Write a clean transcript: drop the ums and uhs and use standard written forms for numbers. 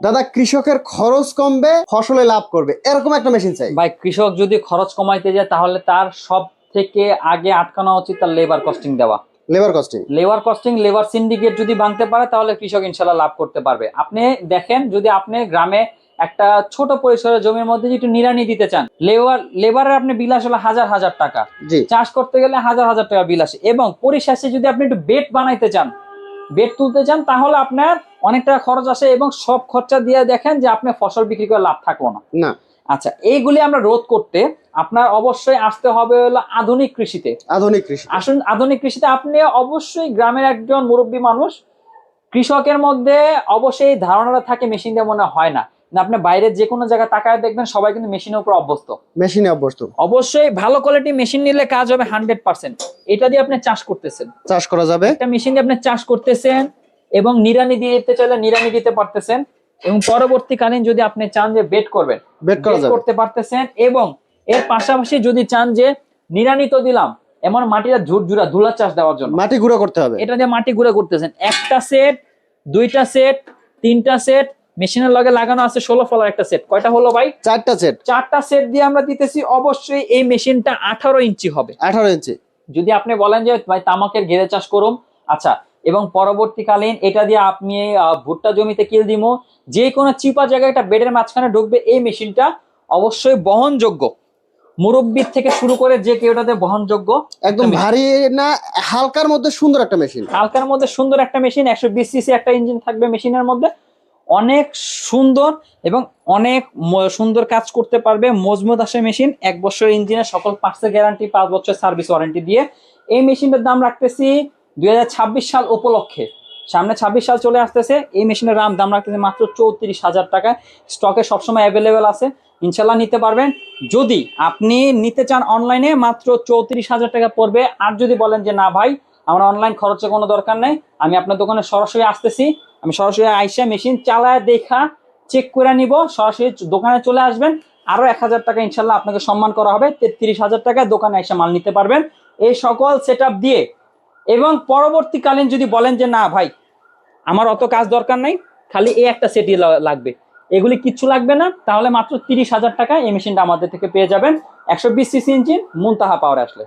দাদা কৃষকের খরচ কমবে, ফসলে লাভ করবে, এরকম একটা মেশিন চাই ভাই। কৃষক যদি খরচ কমাইতে যায় তাহলে তার সব থেকে আগে আটকানো উচিত তার লেবার কস্টিং দেওয়া। লেবার কস্টিং, লেবার সিন্ডিকেট যদি ভাঙতে পারে তাহলে কৃষক ইনশাল্লাহ লাভ করতে পারবে। আপনি দেখেন, যদি আপনি গ্রামে একটা ছোট পরিসরের জমির মধ্যে একটু নিড়ানি দিতে চান, লেবারের আপনি বিল আসলে হাজার হাজার টাকা, চাষ করতে গেলে হাজার হাজার টাকা বিল আসে। এবং পরিশেষে যদি আপনি একটু বেড বানাইতে চান, বেড তুলতে চান, তাহলে আপনার অনেক টাকা খরচ আসে এবং সব খরচা দিয়ে দেখেন যে আপনি ফসল বিক্রি করে লাভ থাকলো না। আচ্ছা, এইগুলি আমরা রোধ করতে আপনার অবশ্যই আসতে হবে হলো আধুনিক কৃষিতে। আসুন আধুনিক কৃষিতে। আপনি অবশ্যই গ্রামের একজন মুরব্বী মানুষ, কৃষকের মধ্যে অবশ্যই ধারণাটা থাকে মেশিন দিয়ে মনে হয় না। আপনি বাইরের যে কোনো জায়গায় তাকায় দেখবেন সবাই কিন্তু মেশিনের উপর অভ্যস্ত। অবশ্যই ভালো কোয়ালিটি মেশিন নিলে কাজ হবে 100%। এটা দিয়ে আপনি চাষ করতেছেন, চাষ করা যাবে। একটা মেশিন দিয়ে আপনি চাষ করতেছেন এবং নিড়ানি দিতে চাইলে নিড়ানি দিতে পারতেছেন। এবং পরবর্তীকালীন যদি আপনি চান যে বেড করবেন, বেড করতে পারতেছেন। এবং এর পাশাপাশি যদি চান যে নিড়ানি তো দিলাম, এমন মাটিটা ঝুরঝুরা ধুলা চাষ দেওয়ার জন্য মাটি গুঁড়ো করতে হবে, এটা দিয়ে মাটি গুঁড়ো করতেছেন। একটা সেট, দুইটা সেট, তিনটা সেট, মেশিনের লগে লাগানো আছে 16 ফলার একটা সেট। কয়টা হলো ভাই? চারটা সেট দিয়ে আমরা দিতেছি। অবশ্যই এই মেশিনটা 18 ইঞ্চি হবে। 18 ইঞ্চি। যদি আপনি বলেন যে ভাই তামাকের ঘেরে চাষ করুন, আচ্ছা, এবং পরবর্তীকালীন এটা দিয়ে আপনি ভুট্টা জমিতে কিল দিমো, যে কোনো চিপা জায়গায় একটা বেডের মাঝখানে ঢুকবে, এই মেশিনটা অবশ্যই বহনযোগ্য। মুরব্বির থেকে শুরু করে যে কেউটাতে বহনযোগ্য, একদম ভারী না, হালকার মধ্যে সুন্দর একটা মেশিন। 120 সিসি একটা ইঞ্জিন থাকবে মেশিনের মধ্যে, অনেক সুন্দর এবং অনেক সুন্দর কাজ করতে পারবে। মজবুত আসে মেশিন, 1 বছর ইঞ্জিনের সকল পার্টসের গ্যারান্টি, 5 বছর সার্ভিস ওয়ারেন্টি দিয়ে। এই মেশিনটার দাম রাখতেছি 2026 সাল উপলক্ষে, সামনে 26 সাল চলে আসতেছে, এই মেশিনের দাম রাখতেছে মাত্র 34,000 টাকা। স্টকে সবসময় অ্যাভেলেবেল আছে, ইনশাল্লাহ নিতে পারবেন। যদি আপনি নিতে চান অনলাইনে, মাত্র 34,000 টাকা পড়বে। আর যদি বলেন যে না ভাই, আমার অনলাইন খরচের কোনো দরকার নাই, আমি আপনার দোকানে সরাসরি আসতেছি, আমি সরাসরি আইসা মেশিন চালায় দেখা চেক করে নিব, সরাসরি দোকানে চলে আসবেন, আরো 1000 টাকা ইনশাল্লাহ আপনাকে সম্মান করা হবে। 33,000 টাকা দোকানে এসে মাল নিতে পারবেন এই সকল সেটআপ দিয়ে। এবং পরবর্তীকালীন যদি বলেন যে না ভাই, আমার অত কাজ দরকার নাই, খালি এই একটা সেটই লাগবে, এগুলি কিচ্ছু লাগবে না, তাহলে মাত্র 30,000 টাকা এই মেশিনটা আমাদের থেকে পেয়ে যাবেন। 120 সিসি ইঞ্জিন, মুনতাহা পাওয়ার আসলে।